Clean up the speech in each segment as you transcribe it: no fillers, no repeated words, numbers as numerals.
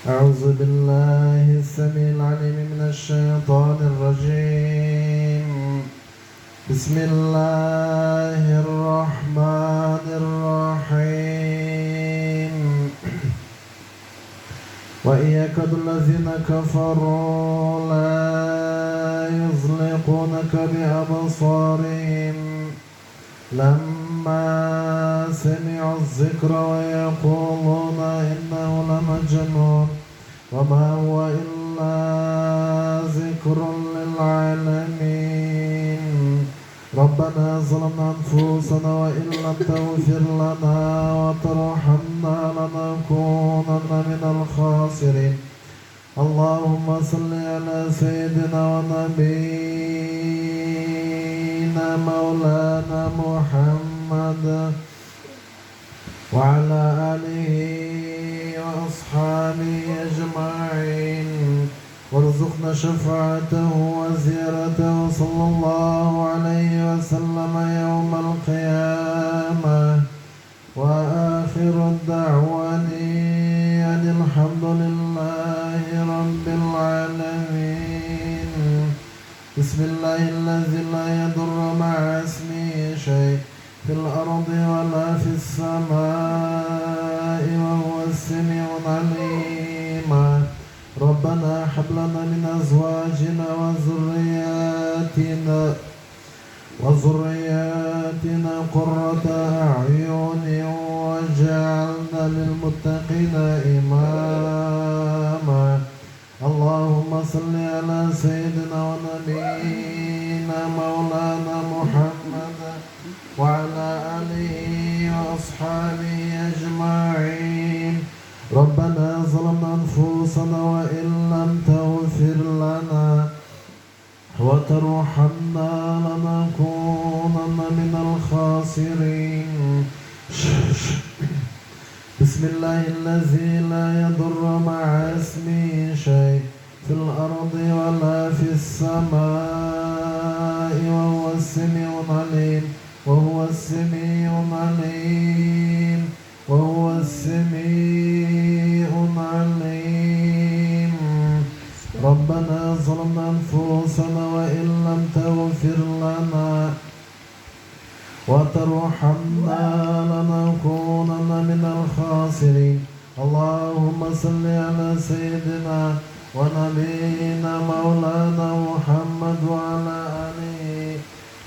أعوذ بالله السميع العليم من الشيطان الرجيم. بسم الله الرحمن الرحيم. وإن يكاد الذين كفروا لا يزلقونك بأبصارهم لما سمعوا الذكر ويقولون إنه لمجنون وما هو إلا ذكر للعالمين. ربنا ظلمنا أنفسنا وإن لم تغفر لنا وترحمنا لنكونن من الخاسرين. اللهم صل على سيدنا ونبينا مولانا محمد وعلى آله وأصحابه أجمعين وارزقنا شفاعته وزيارته صلى الله عليه وسلم يوم القيامة. وآخر الدعوان أن الحمد لله رب العالمين. بسم الله الذي لا يضر مع اسمه شيء في الأرض ولا في السماء وهو السميع العليم. ربنا هب لنا من أزواجنا وذرياتنا قرة أعين واجعلنا للمتقين إماما. اللهم صل على سيدنا ونبينا مولانا محمد وعلى آله وأصحابه أجمعين. ربنا ظلمنا أنفسنا وإن لم تغفر لنا وترحمنا لنكونن من الخاسرين. بسم الله الذي لا يضر مع اسمه شيء في الأرض ولا في السماء وهو السميع العليم وهو السميع العليم وهو السميع العليم. ربنا ظلمنا أنفسنا وإن لم تغفر لنا وترحمنا لنكونن من الخاسرين. اللهم صل على سيدنا ونبينا مولانا محمد وعلى آله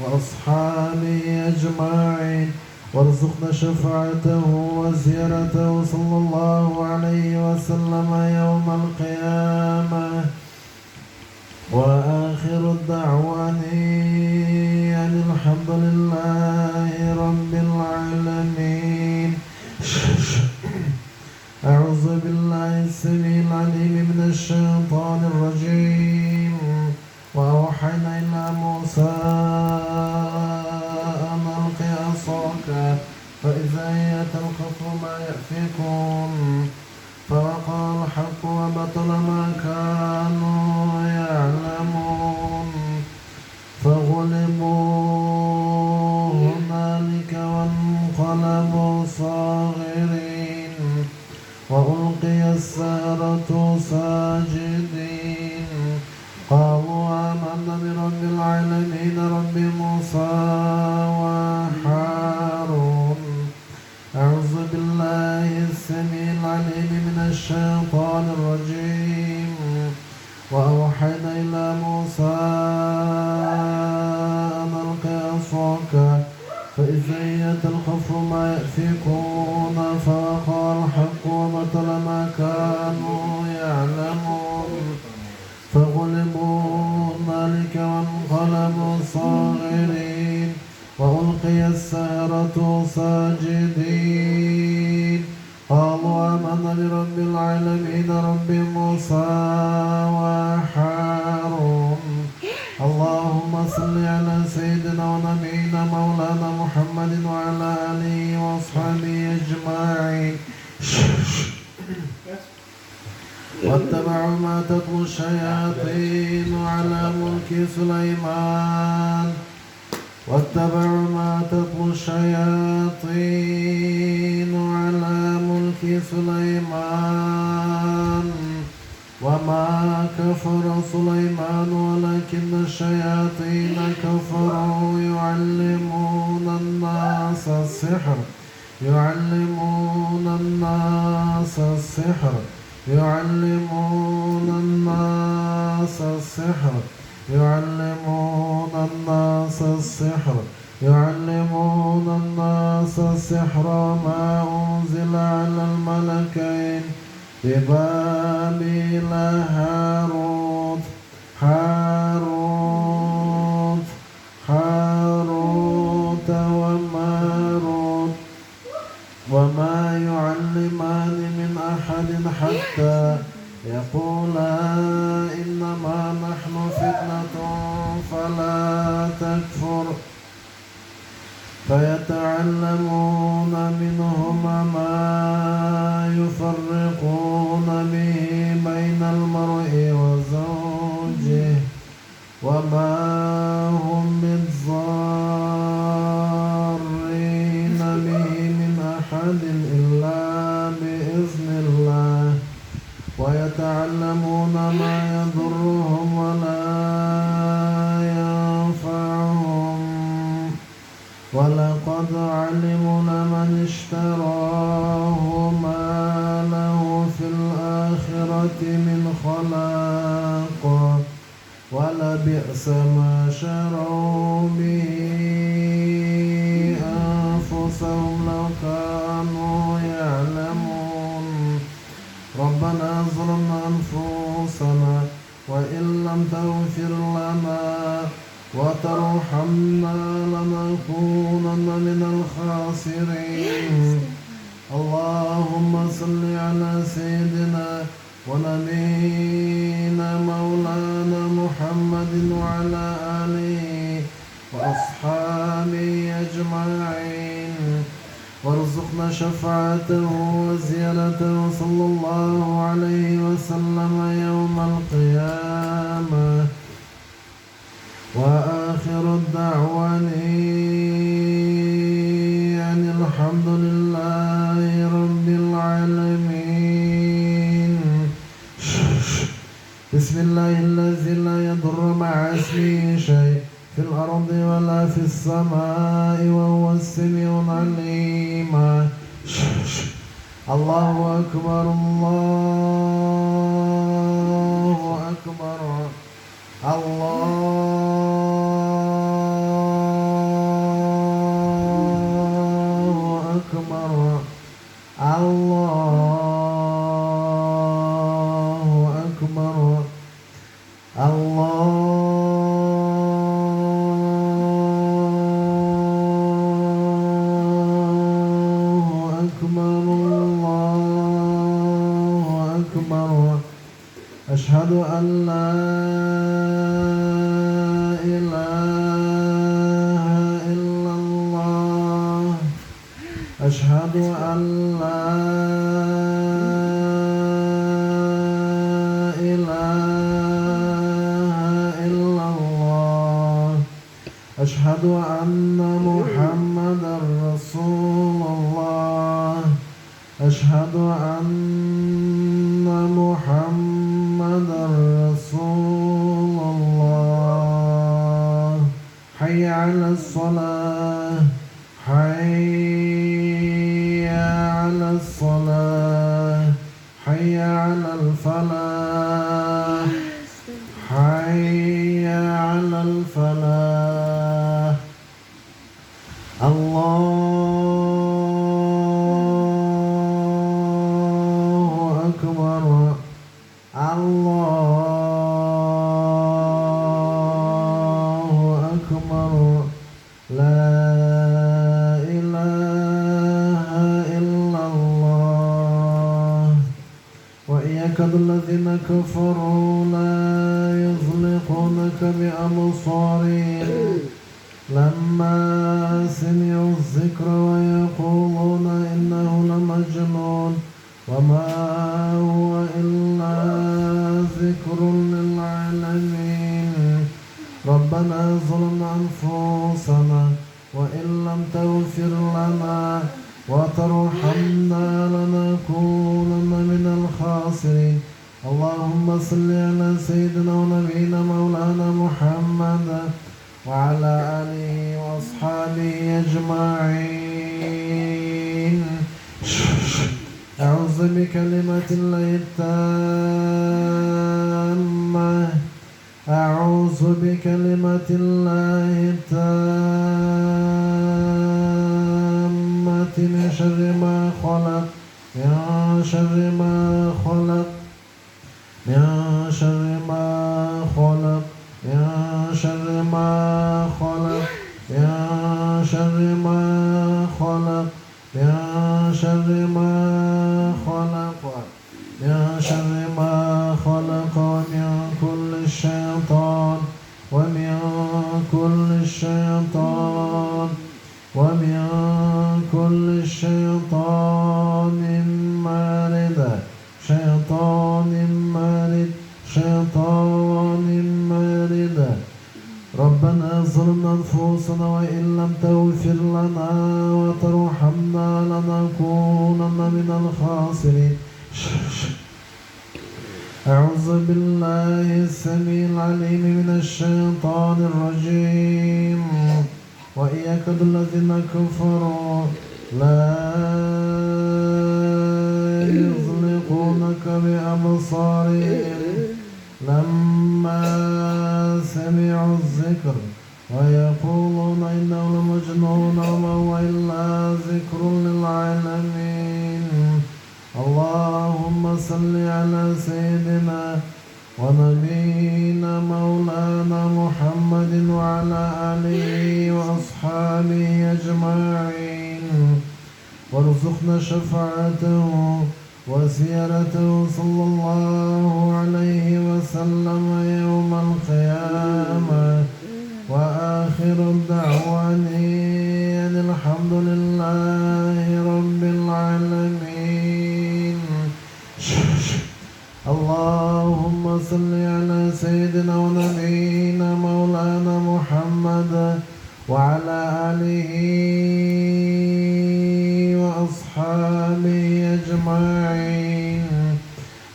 وأصحابه أجمعين وارزقنا شفاعته وزيارته صلى الله عليه وسلم يوم القيامة. وآخر الدعوان أن الحمد لله رب العالمين. أعوذ بالله السميع العليم من الشيطان الرجيم. وأوحينا إلى موسى أن ألق عصاك فإذا هي تلقف ما يأفكون فوقع الحق وبطل ما كانوا يعلمون فغلبوا هنالك وانقلبوا صاغرين وألقي السحرة ساجدين قالوا آمنا برب العالمين رب موسى وهارون. أعوذ بالله السميع العليم من الشيطان الرجيم. وأوحينا إلى موسى أن ألق عصاك فإذا هي تلقف ما يأفكون فوقع الحق وبطل ما كانوا يعلمون فغلبوا هنالك وانقلبوا صاغرين وألقي السحرة ساجدين قالوا آمنا برب العالمين رب موسى وهارون. اللهم صل على سيدنا ونبينا مولانا محمد وعلى آله وأصحابه أجمعين. واتبعوا ما تتلو الشياطين على ملك سليمان واتبعوا ما تتلو الشياطين على ملك سليمان كفر سليمان ولكن الشياطين كفروا يعلمون الناس السحر يعلمون الناس السحر يعلمون الناس السحر يعلمون الناس السحر يعلمون الناس السحر ما أنزل على الملكين ببابل هاروت وماروت وما يعلمان من أحد حتى يقولا إنما نحن فتنة فلا تكفر فيتعلمون منهما ما يفرقون به بين المرء وزوجه وما هم بالضارين به من أحد إلا بإذن الله ويتعلمون ما يضرهم ولا ينفعهم ولقد علموا لمن اشتراه ما له في الآخرة من خلاق ولبئس ما شروا به أنفسهم لو كانوا يعلمون ربنا ظلمنا أنفسنا وإن لم تغفر لنا وترحمنا لنكونن من الخاسرين اللهم صل على سيدنا ونبينا مولانا محمد وعلى آله وأصحابه أجمعين وارزقنا شفاعته وزيارته صلى الله عليه وسلم يوم القيامة وآخر الدعوان أن الحمد لله رب العالمين بسم الله الذي لا يضر مع اسمه شيء في الأرض ولا في السماء وهو السميع العليم الله أكبر الله أكبر الله أكبر الله أكبر الله أكبر الله أكبر أشهد أن لا إله إلا الله أشهد أن لا إله إلا الله أشهد أن محمدا رسول الله أشهد أن محمدا رسول الله حي على الصلاة حي على الصلاة حي على الفلاح حي على الفلاح الله أكبر الله أكبر لا إله إلا الله وإياك الذين كفروا لا يزلقونك بأبصارهم لما سمعوا الذكر ويقولون إنه لمجنون وما هو إلا ذكر للعالمين ربنا ظلمنا أنفسنا وإن لم تغفر لنا وترحمنا لنكونن من الخاسرين اللهم صل على بكلمة الله التامة أعوذ بكلمة الله التامة من شر ما خلق من شر ما خلق من شر ما خلق من شر ما خلق من شر ما خلق من شر ما خلق من شر ما خلق ومن كل الشيطان ومن كل الشيطان ومن كل الشيطان مارد شيطان مارد شيطان مارد. ربنا ظلمنا أنفسنا وإن لم تغفر لنا وترحمنا لنكونن من الخاسرين. أعوذ بالله السميع العليم من الشيطان الرجيم. وإن يكاد الذين كفروا لا يزلقونك بأبصارهم لما سمعوا الذكر ويقولون إنه لمجنون وما هو إلا ذكر للعالمين. اللهم صل على سيدنا ونبينا مولانا محمد وعلى آله وأصحابه أجمعين وارزقنا شفاعته وزيارته صلى الله عليه وسلم يوم القيامة. وآخر الدعوان أن الحمد لله رب العالمين. اللهم صل على سيدنا ونبينا مولانا محمد وعلى آله وأصحابه أجمعين.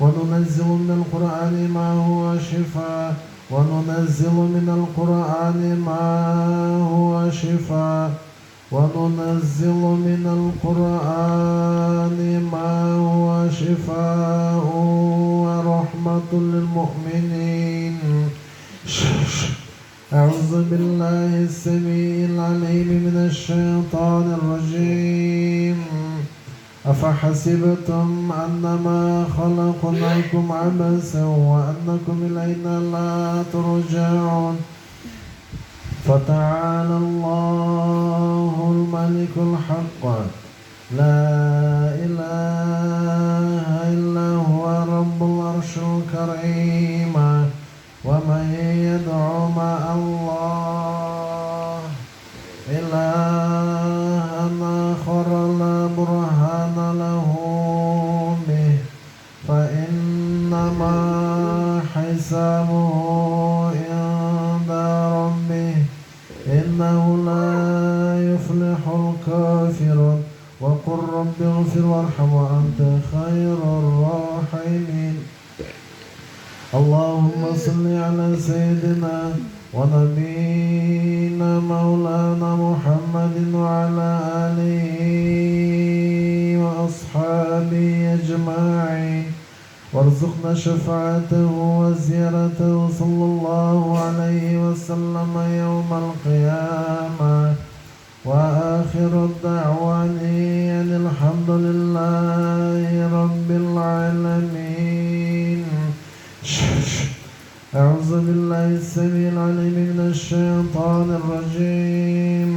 وننزل من القرآن ما هو شفاء وننزل من القرآن ما هو شفاء وننزل من القرآن ما هو شفاء ورحمة للمؤمنين. أعوذ بالله السميع العليم من الشيطان الرجيم. أفحسبتم أنما خلقناكم عبثا وأنكم إلينا لا ترجعون. فتعالى الله الملك الحق لا إله إلا هو رب العرش الكريم. ومن يدعو مع الله إلها آخر لا برهان له به فإنما حسابه عند ربه إنه لا يفلح الكافرون. وقل رب اغفر وارحم وأنت خير الراحمين. اللهم صل على سيدنا ونبينا مولانا محمد وعلى آله وأصحابه أجمعين وارزقنا شفاعته وزيارته صلى الله عليه وسلم يوم القيامة. وآخر الدعوان أن الحمد لله رب العالمين. أعوذ بالله السميع العليم من الشيطان الرجيم.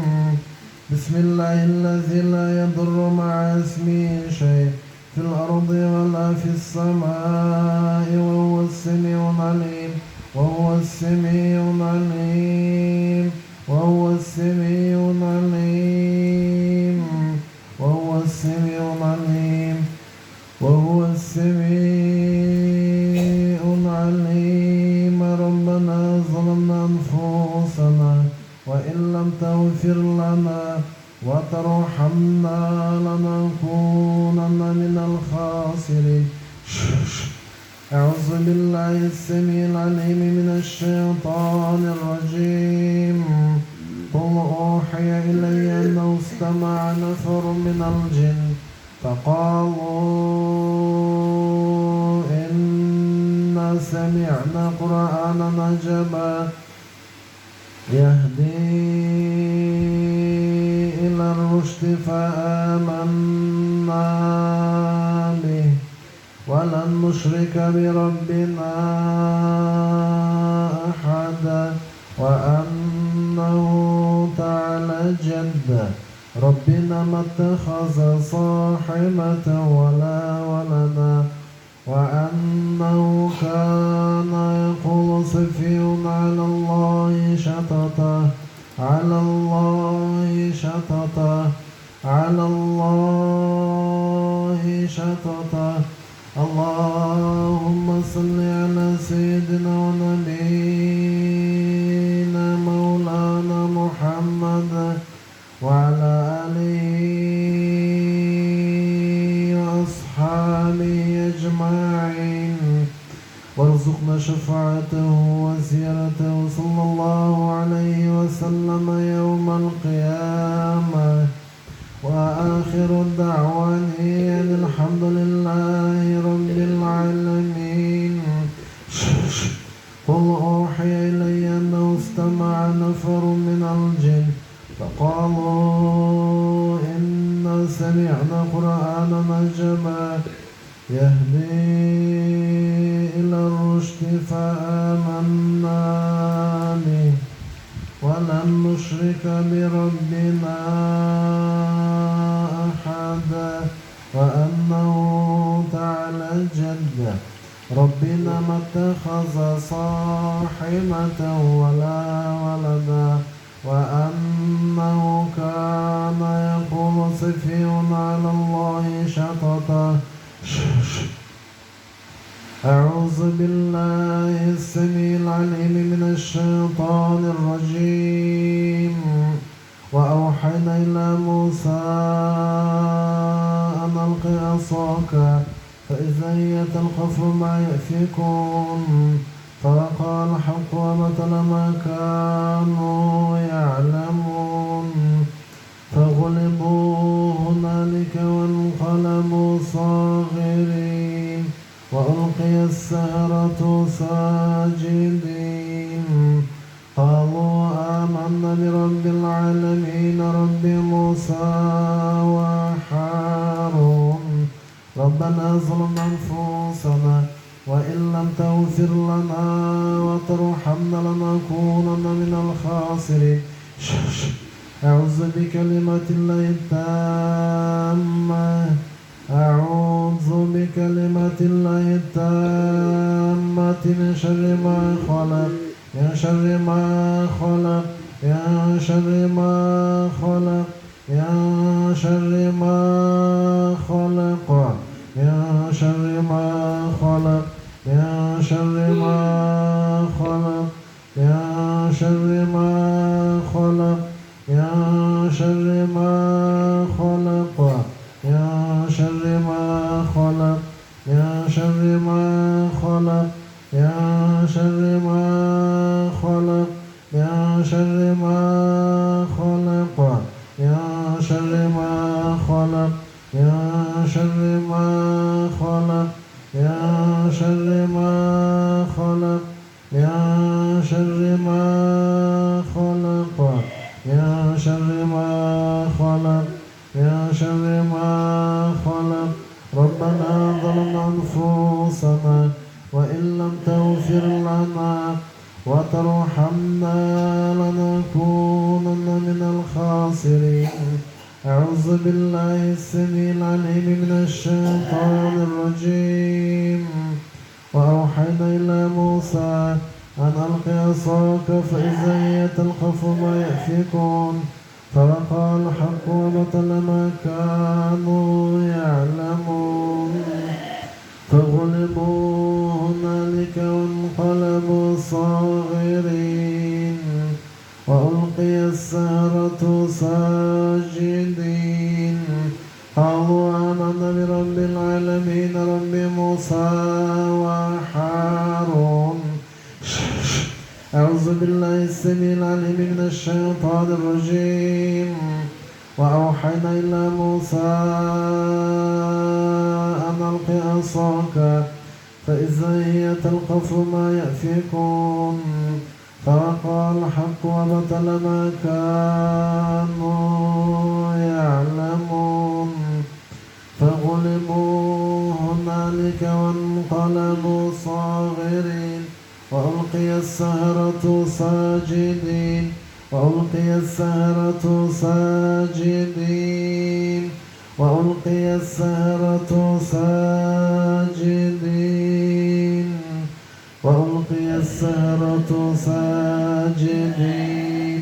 بسم الله الذي لا يضر مع اسمه شيء في الأرض ولا في السماء وهو السميع العليم وهو السميع العليم وهو السميع العليم وهو السميع العليم وهو السميع العليم. ربنا ظلمنا أنفسنا وإن لم تغفر لنا وترحمنا لنكونن من الخاسرين. أعوذ بالله السميع العليم من الشيطان الرجيم. قل أوحي إلي أنه استمع نفر من الجن فقالوا إنا سمعنا قرآنا عجبا يهدي إلى الرشد فآمنا به ولن نشرك بربنا أحدا وأنه تعالى جد ربنا ما اتخذ صاحبة ولا ولدا وأنه كان يقول سفيهنا على الله شططا على الله شططا على الله شططا اللهم صل على سيدنا ونبينا مولانا محمد وعلى آله وأصحابه أجمعين وارزقنا شفاعته وزيارته صلى الله عليه وسلم يوم القيامة وآخر الدعوان أن الحمد لله رب العالمين. قل أوحي إلي أنه استمع نفر من الجن فقالوا إنا سمعنا قرآنا عجبا يهدي إلى الرشد فآمنا به ولن نشرك بربنا أحدا وأنه تعالى جد ربنا ما اتخذ صاحبة ولا ولدا وأنه كان يقول سفيهنا على الله شططا. أعوذ بالله السميع العليم من الشيطان الرجيم. وأوحينا إلى موسى أن ألق عصاك فإذا هي تلقف ما يأفكون فوقع الحق وبطل ما كانوا يعلمون فغلبوا هنالك وانقلبوا صاغرين وألقي السحرة ساجدين قالوا آمنا برب العالمين رب موسى وهارون ربنا ظلمنا أنفسنا وإن لم تغفر لنا وترحمنا لنكونن من الخاسرين. أعوذ بكلمات الله التامة أعوذ بكلمات الله التامة من شر ما خلق من شر ما خلق من شر ما خلق من شر ما خلق من شر ما خلق من شر ما خلق من شر ما خلق من شر ما خلق من شر ما خلق من شر ما خلق من شر ما خلق من شر ما خلق من شر ما خلق من شر ما خلق من شر ما خلق من شر ما خلق من شر ما خلق من شر ما خلق. ربنا ظلمنا أنفسنا وإن لم تغفر لنا وترحمنا لنكونن من الخاسرين. أعوذ بالله السميع العليم من الشيطان الرجيم. وأوحينا إلى موسى أن ألق عصاك فإذا هي تلقف ما يأفكون فوقع الحق وبطل ما كانوا يعلمون فغلبوا هنالك وانقلبوا صاغرين وألقي السحرة ساجدين قالوا آمنا برب العالمين رب موسى وهارون. أعوذ بالله السميع العليم من الشيطان الرجيم. وأوحينا إلى موسى عصاك فإذا هي تلقف ما يأفكون فوقع الحق وبطل ما كانوا يعلمون فغلبوا هنالك وانقلبوا صاغرين وألقي السحرة ساجدين وألقي السحرة ساجدين وألقي السحرة ساجدين وألقي السحرة ساجدين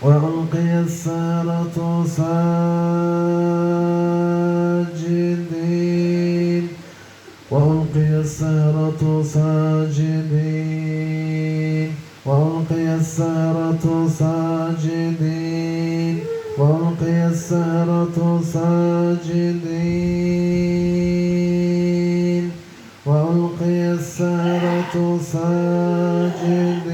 وألقي السحرة ساجدين وألقي السحرة ساجدين وألقي السحرة ساجدين وألقي السحرة ساجدين وألقي السحرة ساجدين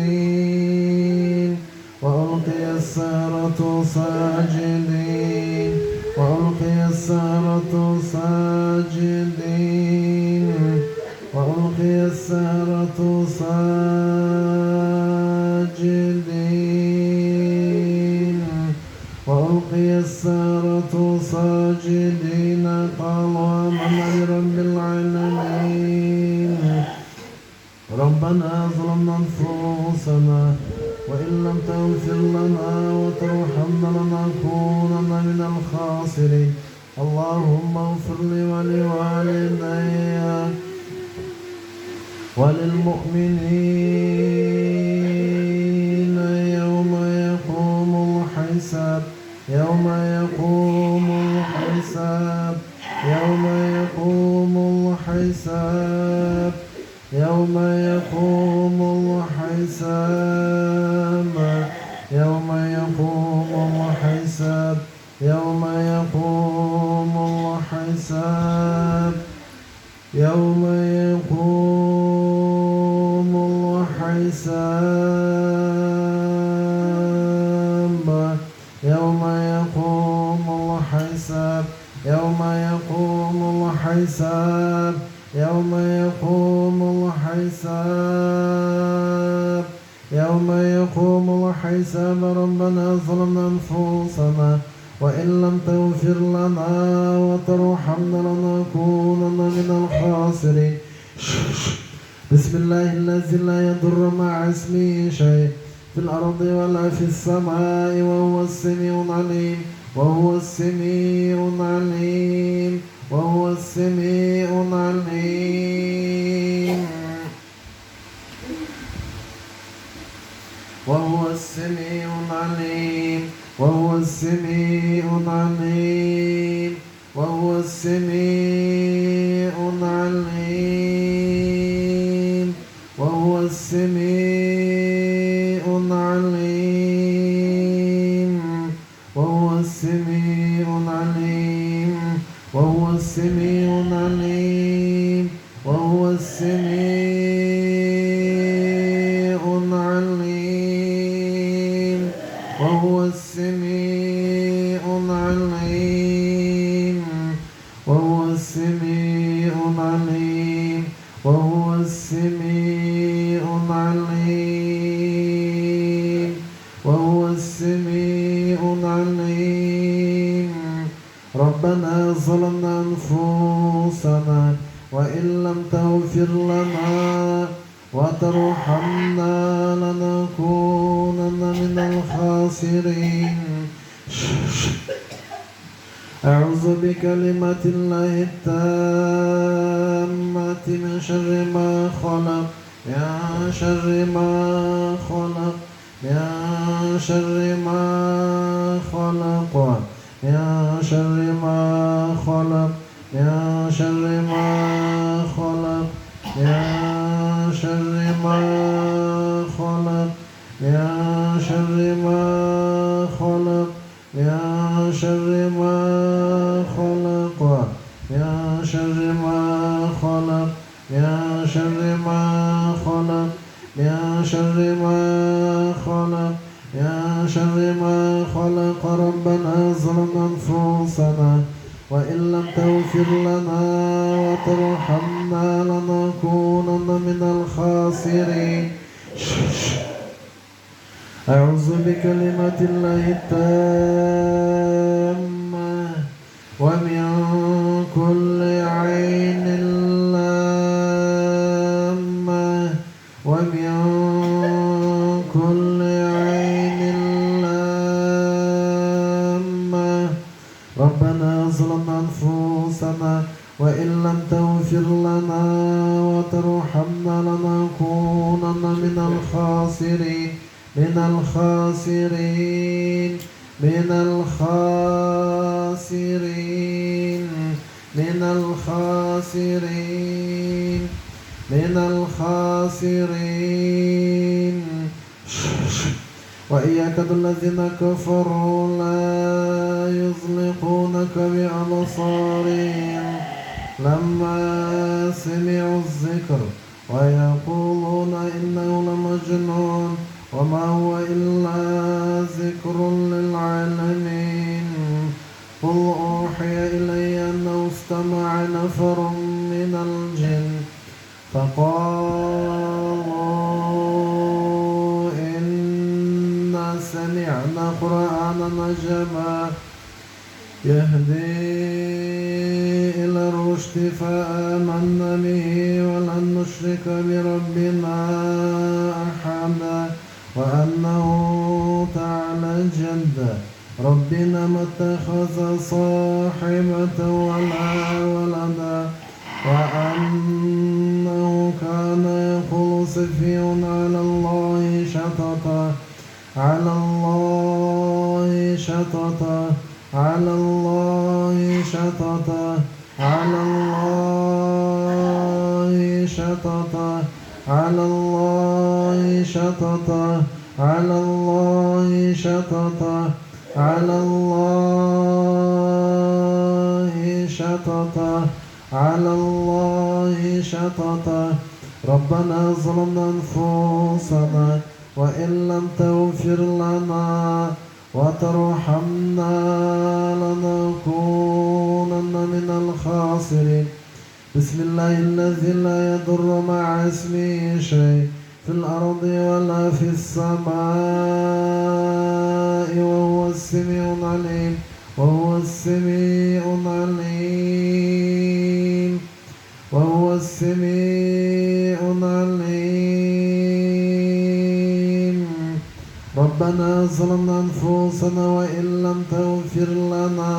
وألقي السحرة ساجدين وألقي السحرة ساجدين وألقي السحرة ساجدين وألقي السحرة ساجدين قالوا آمنا برب العالمين ربنا ظلمنا أنفسنا وإن لم تغفر لنا وترحمنا لنكونن من الخاسرين اللهم اغفر لي ولوالدي وللمؤمنين يوم يقوم الحساب يوم يقوم الحساب يوم يقوم الحساب يوم يقوم الحساب يوم يقوم الحساب يوم يقوم الحساب يوم يقوم الحساب يوم يقوم الحساب يوم يقوم الحساب يوم يقوم الحساب يوم يقوم الحساب ربنا ظلمنا أنفسنا وإن لم تغفر لنا وترحمنا لنكونن من الخاسرين بسم الله الذي لا يضر مع اسمه شيء في الأرض ولا في السماء وهو السميع العليم وهو السميع العليم وهو السميع العليم وهو السميع العليم وهو السميع العليم وهو السميع العليم وهو السميع العليم وهو السميع العليم وهو السميع العليم وهو السميع العليم وهو السميع العليم وهو السميع العليم وهو السميع العليم وهو السميع العليم ربنا ظلمنا أنفسنا وإن لم تغفر لنا وترحمنا لنكونن من الخاسرين أعوذ بكلمات الله التامة من شر ما خلق يا شر ما خلق يا شر ما خلق يا شر ما خلق يا شر ما خلق يا شر ما خلق يا شر ما خلق يا شر ما خلق يا شر ما خلق يا شر ما خلق يا شر ما خلق يا شر ما خلق ربنا ظلمنا أنفسنا وإن لم تغفر لنا وترحمنا لنكونن من الخاسرين. أعوذ بكلمات الله التامة ومن كل عين لامة ومن كل عين لامة. ربنا ظلمنا أنفسنا وإن لم تغفر لنا وترحمنا لنكونن من الخاسرين من الخاسرين من الخاسرين من الخاسرين من الخاسرين. وإياك الذين كفروا لا يزلقونك بأبصارهم لما سمعوا الذكر ويقولون إنه لمجنون وما هو إلا ذكر للعالمين. قل أوحي إلي أنه استمع نفر من الجن فقالوا إنا سمعنا قرآنا عجبا يهدي إلى الرشد فآمنا به ولن نشرك بربنا أحدا وأنه تعالى جد ربنا ما اتخذ صاحبة ولا ولدا وأنه كان يقول سفيهنا على الله شططا على الله شططا على الله شططا على الله شططا على الله شططا على الله شططا على الله شططا على الله شططا. ربنا ظلمنا أنفسنا وإن لم تغفر لنا وترحمنا لنكونن من الخاسرين. بسم الله الذي لا يضر مع اسمه شيء في الأرض ولا في السماء وهو السميع العليم وهو السميع العليم وهو السميع العليم. ربنا ظلمنا أنفسنا وإن لم تغفر لنا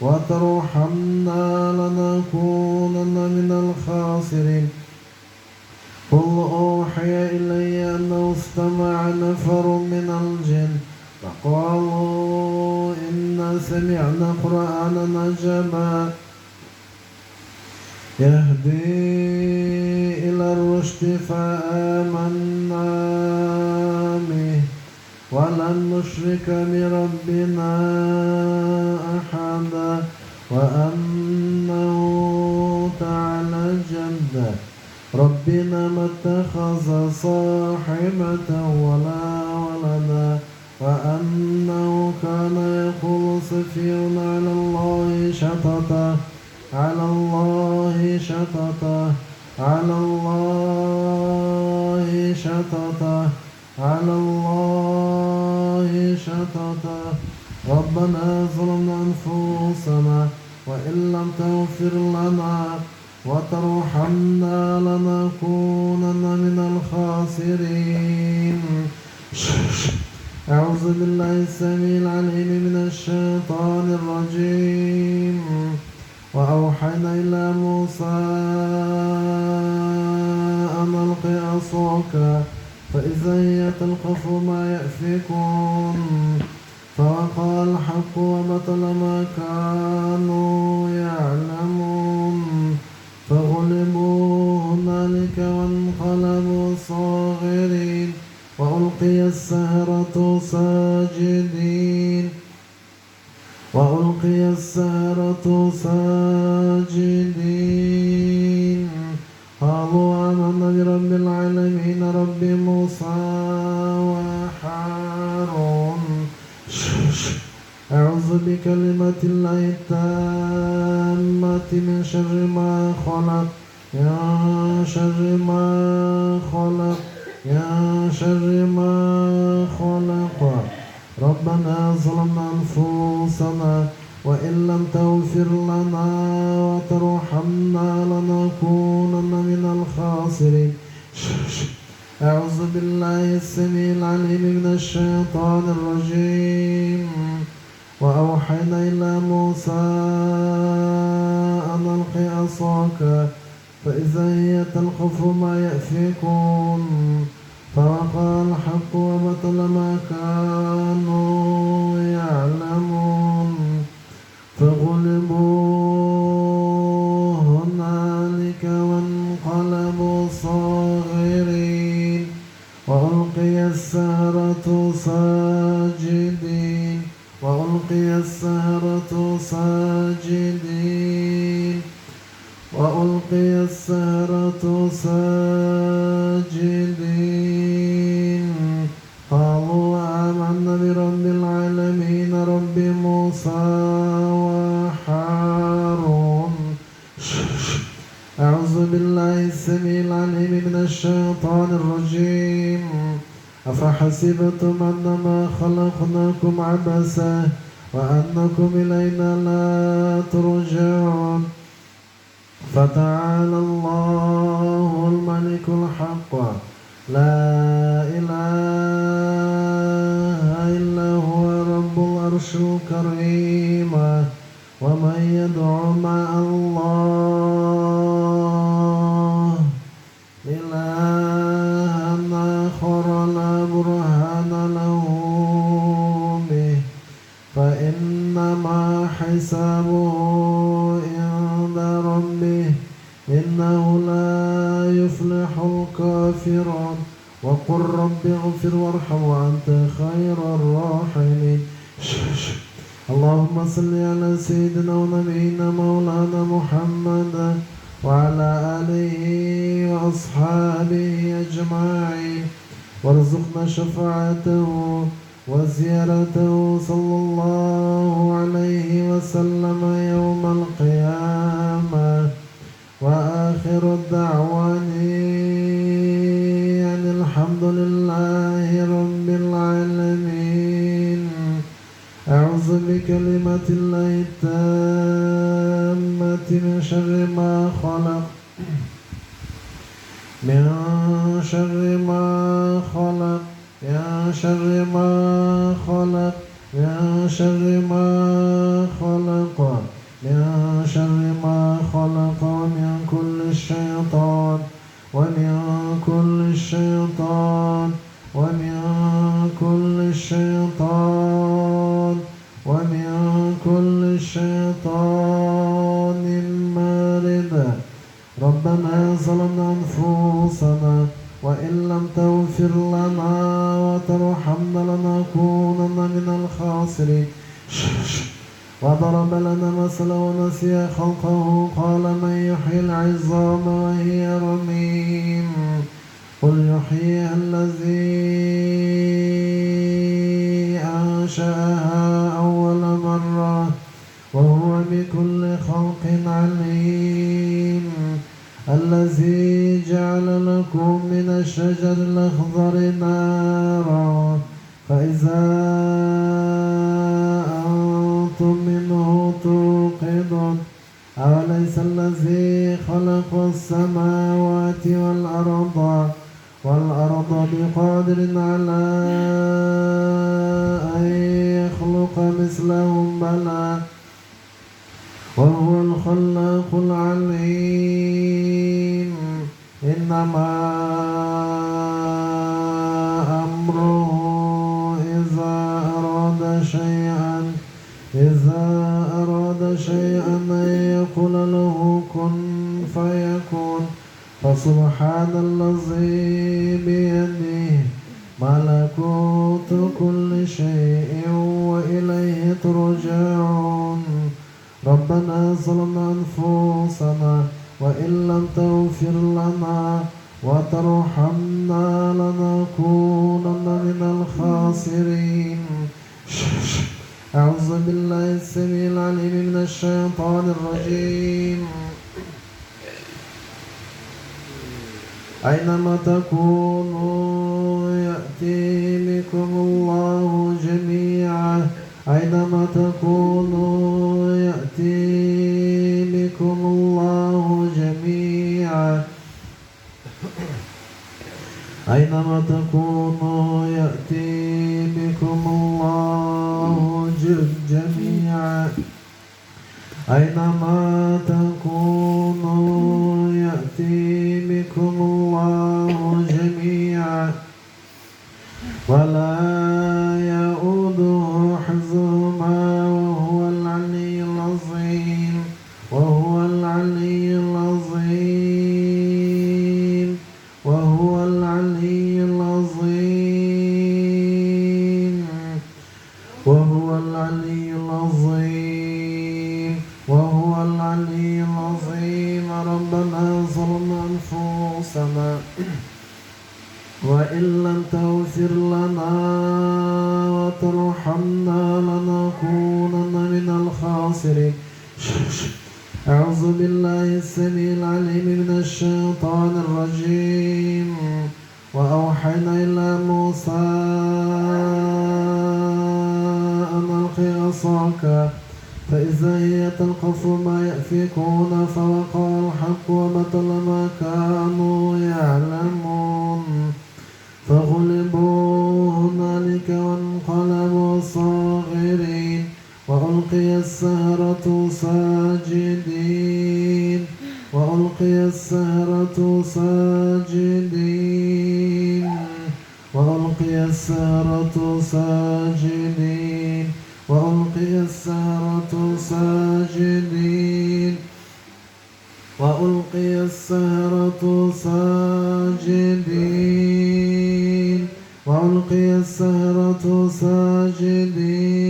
وترحمنا لنكونن من الخاسرين. قل أوحي إلي أنه استمع نفر من الجن فقالوا إنا سمعنا قرآنا عجبا يهدي إلى الرشد فآمنا به ولن نشرك بربنا أحدا وأنه تعالى جد ربنا ما اتخذ صاحبة ولا ولدا وأنه كان يقول سفيهنا على الله شططا على الله شططا على الله شططا على الله شططا. ربنا ظلمنا أنفسنا وإن لم تغفر لنا وترحمنا لنكونن من الخاسرين. أعوذ بالله السميع العليم من الشيطان الرجيم. وأوحينا إلى موسى أن ألق عصاك فإذا هي تلقف ما يأفكون فوقع الحق وبطل ما كانوا يعلمون فغلبوا هنالك وانقلبوا صاغرين وألقي السحرة ساجدين وألقي السحرة ساجدين قالوا آمنا برب العالمين رب موسى وهارون. أعوذ أعوذ بكلمة الله التامة من شر ما خلق من شر ما خلق من شر ما خلق. ربنا ظلمنا أنفسنا وإن لم تغفر لنا وترحمنا لنكونن من الخاسرين. أعوذ بالله السميع العليم من الشيطان الرجيم. وأوحينا إلى موسى أن ألق عصاك فإذا هي تلقف ما يأفكون فوقع الحق وبطل ما كانوا يعلمون فغلبوا هنالك وانقلبوا صاغرين وألقي السحرة ساجدين وألقي السحرة ساجدين وألقي السحرة ساجدين قالوا آمنا برب العالمين رب موسى وهارون. أعوذ بالله السميع العليم من الشيطان الرجيم. أفحسبتم أنما خلقناكم عبثا وأنكم إلينا لا ترجعون فتعالى الله الملك الحق لا إله إلا هو رب العرش الكريم. ومن يدع مع الله إلها آخر لا برهان له به فإنما حسابه عند ربه إنه لا يفلح الكافرون. وقل رب اغفر وارحم وأنت خير الراحمين. اللهم صل على سيدنا ونبينا مولانا محمد وعلى آله وأصحابه أجمعين وارزقنا شفاعته وزيارته صلى الله عليه وسلم يوم القيامة. وآخر الدعواني أن الحمد لله رب العالمين. أعوذ بكلمة الله التامة من شر ما خلق من شر ما خلق من شر ما خلق من شر ما خلق من شر ما خلق ومن كل شيطان ومن كل شيطان ومن كل شيطان ومن كل شيطان مارد. ربنا ظلمنا أنفسنا وإن لم تغفر لنا وترحمنا لنكونن من الخاسرين. وضرب لنا مثلا ونسي خلقه قال من يحيي العظام وهي رميم قل يحييها الذي أنشأها أول مرة وهو بكل خلق عليم. الذي جعل لكم من الشجر الأخضر نارا فإذا أنتم منه توقدون أوليس الذي خلق السماوات والأرض بقادر على أن يخلق مثلهم بلى وهو الخلاق العليم. إنما أمره إذا أراد شيئا أن يقول له كن فيكون. فسبحان الذي بيده ملكوت كل شيء وإليه ترجعون. ربنا ظلمنا أنفسنا وإن لم تغفر لنا وترحمنا لنكونن من الخاسرين. أعوذ بالله السميع العليم من الشيطان الرجيم. أينما تكونوا يأتي بكم الله جميعا. أينما تكونوا يأتي بكم الله جميعا. أينما تكونوا يأتي بكم الله جميعا. أينما تكونوا يأتي بكم الله جميعا. ولا يؤوده حفظهما وهو العلي العظيم. وهو العلي العظيم. وهو العلي العظيم. وهو العلي العظيم. وهو العلي العظيم. ربنا ظلمنا أنفسنا وإن لم تغفر لنا وترحمنا لنكونن من الخاسرين. أعوذ بالله السميع العليم من الشيطان الرجيم. وأوحينا إلى موسى أن ألق عصاك فإذا هي تلقف ما يأفكون فوقع الحق وبطل ما كانوا يعلمون فغلبوا هنالك وانقلبوا صاغرين. وألقي السحرة ساجدين. وألقي السحرة ساجدين. وألقي السحرة ساجدين. وألقي السحرة ساجدين. وألقي السحرة ساجدين. وألقي السحرة ساجدين.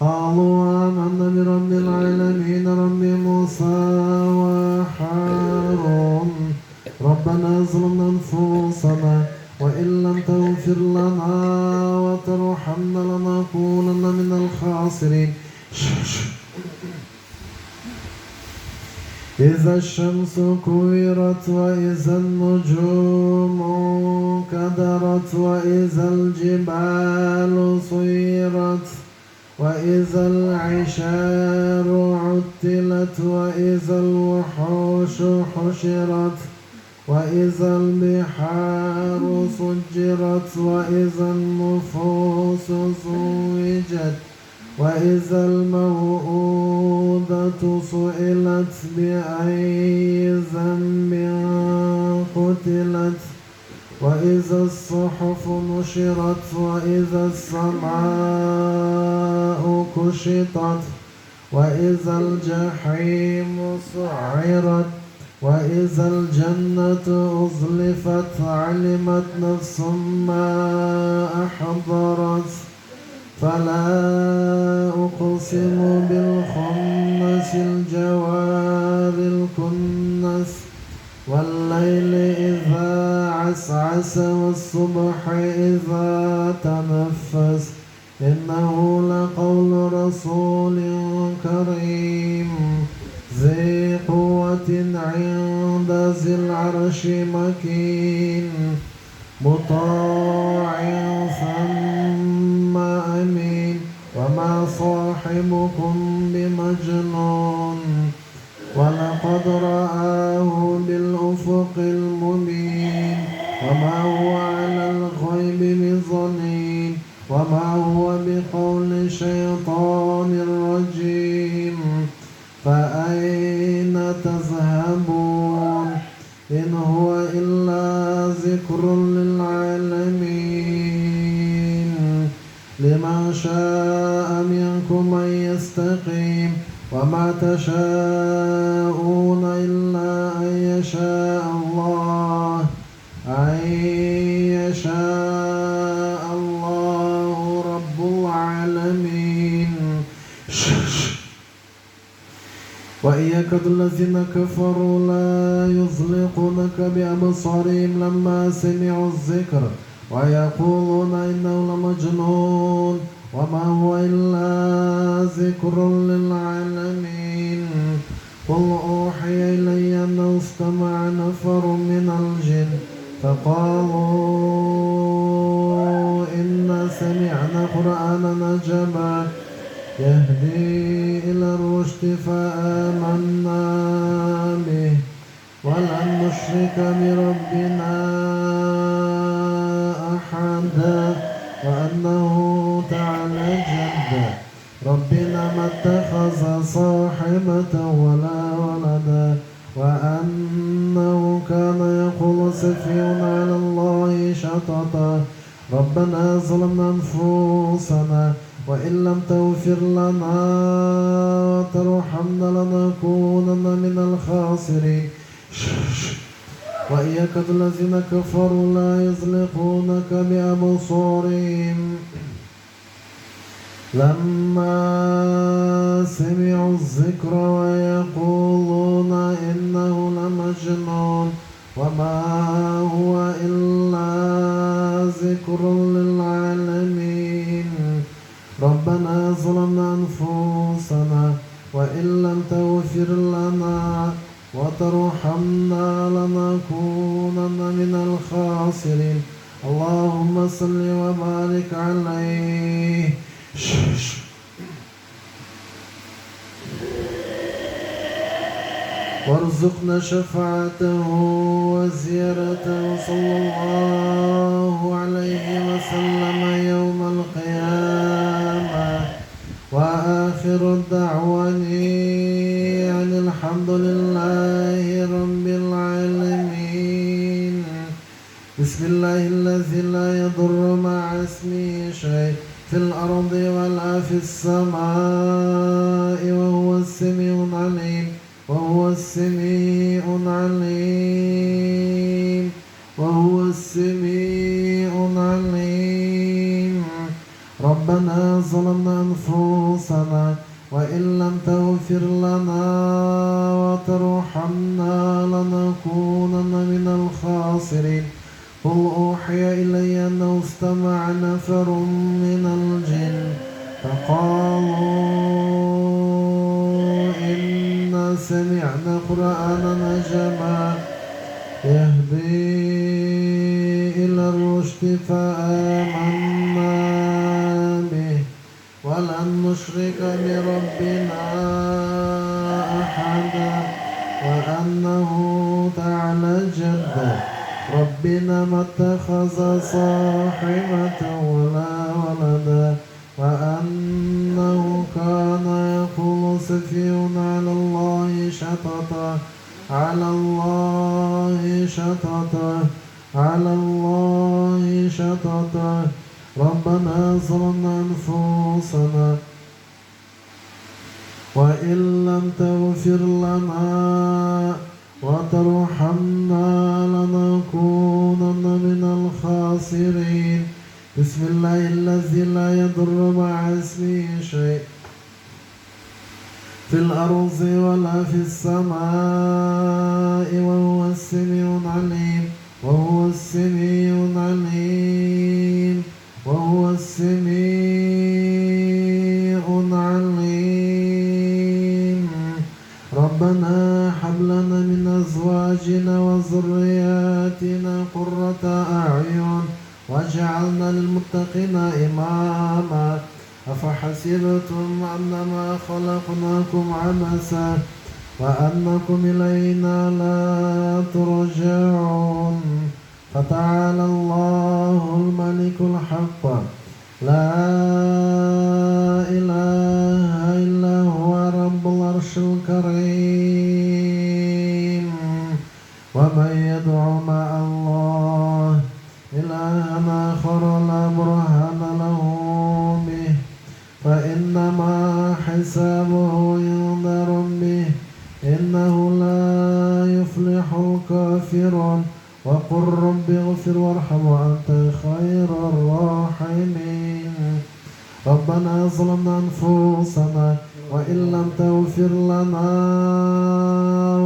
قالوا آمنا برب العالمين رب موسى وهارون. ربنا ظلمنا أنفسنا وإن لم تغفر لنا وترحمنا لنكونن من الخاسرين. إذا الشمس كورت وإذا النجوم كدرت وإذا الجبال سيرت وإذا العشار عطلت وإذا الوحوش حشرت وإذا البحار سجرت وإذا النفوس زوجت وإذا الموءودة سئلت بأي ذنب قتلت وإذا الصحف نشرت وإذا السماء كشطت وإذا الجحيم سعرت وإذا الجنة أزلفت علمت نفس ما أحضرت. فلا أقسم بالخنس الجوار الكنس والليل إذا عسعس والصبح إذا تنفس إنه لقول رسول كريم ذي قوة عند ذي العرش مكين مطاع ثم أمين وما صاحبكم بمجنون ولقد رآه بالأفق المبين وما هو على الغيب بضنين وما هو بقول شيطان رجيم. فأين تذهبون إن هو إلا ذكر للعالمين. لمن شاء منكم أن يستقيم وما تشاءون إلا أن يشاء الله رب العالمين. وإن يكاد الذين كفروا لا يزلقونك بأبصارهم لما سمعوا الذكر ويقولون إنه لمجنون وما هو إلا ذكر للعالمين. قل أوحي إلي أنه استمع نفر من الجن فقالوا إنا سمعنا قرآنا عجبا يهدي إلى الرشد فآمنا به ولن نشرك بربنا أحدا وأنه تعالى جد ربنا ما اتخذ صاحبة ولا ولدا وأنه كان يقول سفيهنا على الله شططا ربنا ظلمنا أنفسنا وإن لم تغفر لنا وترحمنا لنكونن من الخاسرين. وإن يكاد الذين كفروا لا يزلقونك بأبصارهم لما سمعوا الذكر ويقولون إنه لمجنون وما هو إلا ذكر للعالمين. ربنا ظلمنا أنفسنا وإن لم تغفر لنا وترحمنا لنكونن من الخاسرين. اللهم صل وبارك عليه وارزقنا شفاعته وزيارته صلى الله عليه وسلم يوم القيامة. وآخر الدعواني أن الحمد لله رب العالمين. بسم الله الذي لا يضر مع اسمه شيء في الأرض ولا في السماء وهو السميع العليم وهو السميع العليم وهو السميع العليم. ربنا ظلمنا أنفسنا وإن لم تغفر لنا وترحمنا لنكونن من الخاسرين. قل أوحي إلي أنه استمع نفر من الجن فقالوا إنا سمعنا قرآنا عجبا يهدي إلى الرشد فآمنا به ولن نشرك بربنا أحدا وأنه تعالى جد ربنا ما اتخذ صاحبة ولا ولدا وأنه كان يقول سفيهنا على الله شططا على الله شططا على الله شططا. ربنا ظلمنا أنفسنا وإن لم تغفر لنا وترحمنا لنكونن من الخاسرين. بسم الله الذي لا يضر مع اسمه شيء في الأرض ولا في السماء وهو السميع العليم وهو السميع العليم وهو السميع العليم. ربنا هب لنا من أزواجنا وذرياتنا قرة أعين واجعلنا للمتقين إماما. أفحسبتم أنما خلقناكم عبثا وأنكم إلينا لا ترجعون. فتعالى الله الملك الحق لا إله إلا هو رب العرش الكريم. ومن يدع مع الله إلها آخر لا برهان له به فإنما حسابه عند ربه إنه لا يفلح الكافرون. وقل رب اغفر وارحم وأنت خير الراحمين. ربنا ظلمنا أنفسنا وإن لم تغفر لنا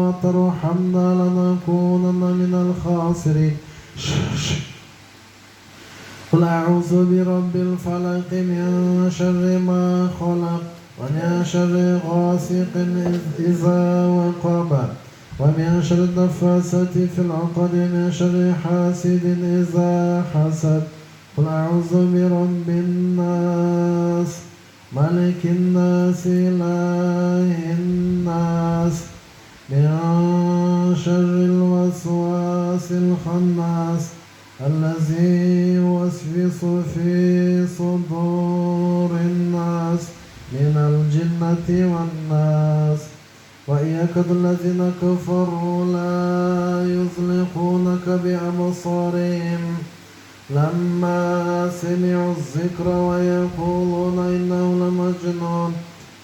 وترحمنا لنكونن من الخاسرين. قل أعوذ برب الفلق من شر ما خلق ومن شر غاسق إذا وقب ومن شر النفاثات في العقد ومن شر حاسد إذا حسد قل أعوذ برب الناس ملك الناس إله الناس من شر الوسواس الخناس الذي يوسوس في صدور الناس من الجنة والناس وإياك الذين كفروا لا يزلقونك بأبصارهم لما سمعوا الذكر ويقولون إنه لمجنون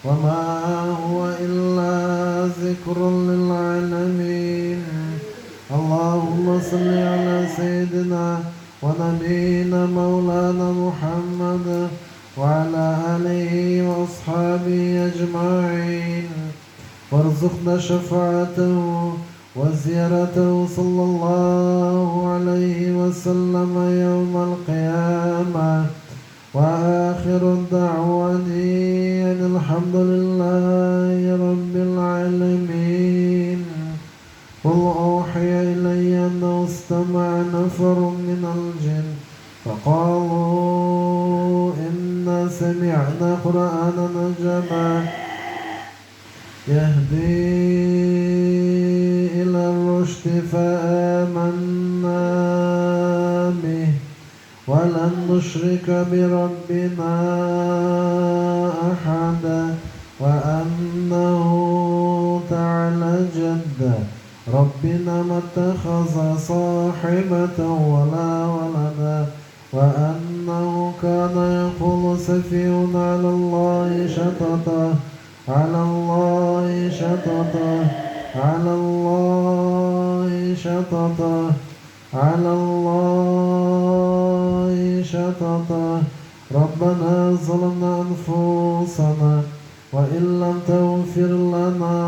وما هو إلا ذكر للعالمين. اللهم صل على سيدنا ونبينا مولانا محمد وعلى آله وأصحابه أجمعين وارزقنا شفاعته وزيارته صلى الله عليه وسلم يوم القيامة. وآخر دعوانا أن الحمد لله رب العالمين. قل أوحي إلي أنه استمع نفر من الجن فقالوا إنا سمعنا قرآنا عجبا يهدي إلى الرشد فآمنا به ولن نشرك بربنا أحدا وأنه تعالى جد ربنا ما اتخذ صاحبة ولا ولدا وأنه كان يقول سفيهنا على الله شططا على الله شططا على الله شططا على الله شططا. ربنا ظلمنا أنفسنا وإن لم تغفر لنا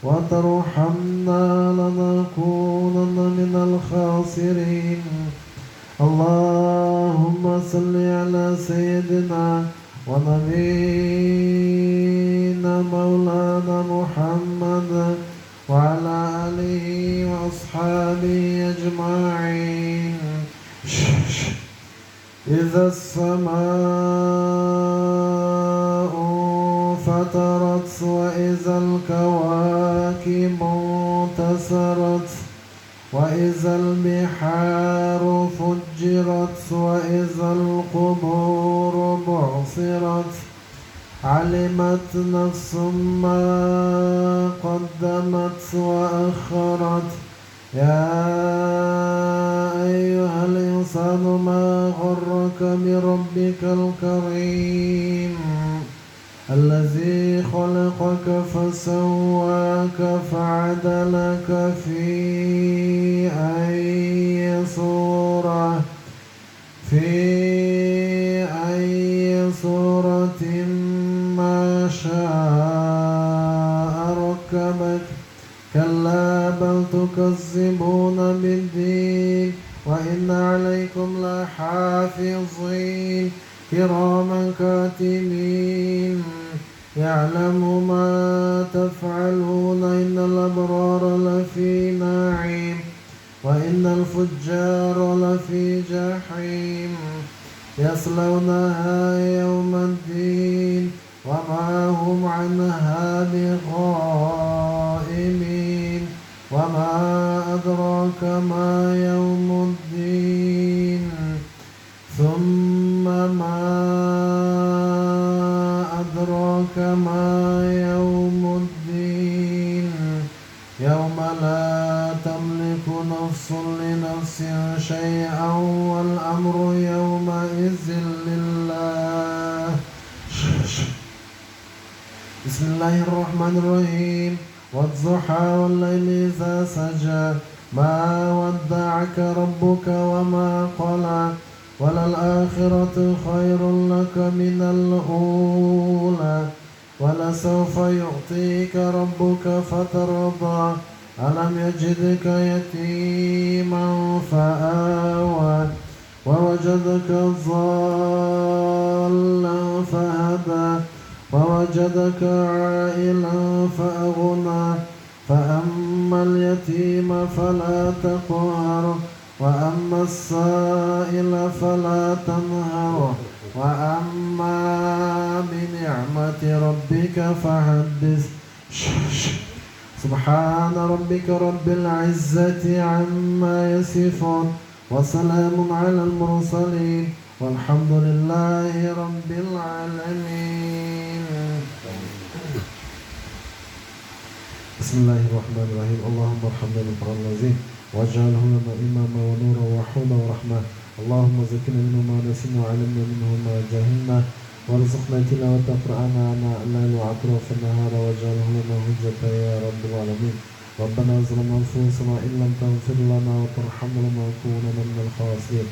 وترحمنا لنكونن من الخاسرين. اللهم صل على سيدنا ونبينا مولانا محمد وعلى آله وأصحابه أجمعين. إذا السماء فطرت وإذا الكواكب انتثرت وإذا البحار فجرت وإذا القبور بعثرت علمت نفس ما قدمت وأخرت. يا أيها الإنسان ما غرك بربك الكريم الذي خلقك فسواك فعدلك في أي صورة ما شاء ركبك. كلا بل تكذبون بالدين وإن عليكم لحافظين كراما كاتبين يعلم ما تفعلون. إن الأبرار لفي نعيم وإن الفجار لفي جحيم يصلونها يوم الدين وما هم عنها بغائبين. وما أدراك ما يوم الدين ثم ما أدراك ما يوم الدين يوم لا تملك نفس لنفس شيئا والأمر يومئذ لله. بسم الله الرحمن الرحيم. والضحى والليل إذا سجى ما ودعك ربك وما قلى وللآخرة خير لك من الأولى ولسوف يعطيك ربك فترضى. ألم يجدك يتيما فآوى ووجدك ضالا فهدى ووجدك عائلا فأغنى فأما اليتيم فلا تقهر وأما السائل فلا تنهر وأما بنعمة ربك فحدث. سبحان ربك رب العزة عما يصفون وسلام على المرسلين والحمد لله رب العالمين. بسم الله الرحمن الرحيم. اللهم ارحمنا بالقرآن العظيم واجعله لنا إماما ونورا وحولا ورحمة. اللهم زكنا منه ما نسينا وعلمنا منه ما جهلنا وارزقنا تلاوة القرآن آناء الليل وأطراف النهار واجعله لنا حجة يا رب العالمين. ربنا ظلمنا أنفسنا إن لم تغفر لنا وترحمنا لنكونن من الخاسرين.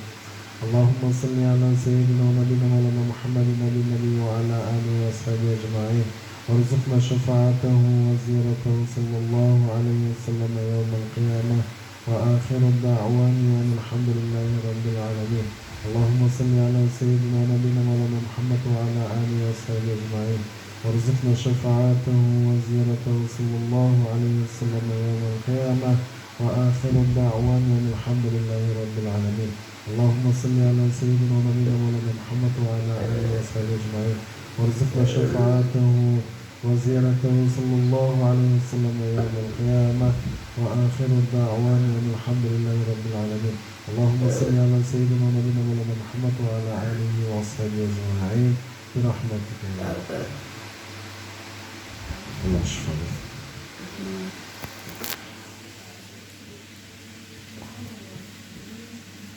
اللهم صل على سيدنا ونبينا مولانا محمد النبي وعلى آله وصحبه أجمعين وارزقنا شفاعته وزيارته صلى الله عليه وسلم يوم القيامة وآخر الدعوان أن الحمد لله رب العالمين. اللهم صل على سيدنا ونبينا مولانا محمد وعلى آله وصحبه أجمعين وارزقنا شفاعته وزيارته صلى الله عليه وسلم يوم القيامة وآخر الدعوان أن الحمد لله رب العالمين. اللهم صل على سيدنا ونبينا مولانا محمد وعلى آله وصحبه أجمعين وارزقنا شفاعته وزيارته صلى الله عليه وسلم يوم القيامة وآخر الدعوان أن الحمد لله رب العالمين. اللهم صل على سيدنا ونبينا مولانا محمد وعلى آله وصحبه أجمعين برحمتك يا رب. الله يشفى.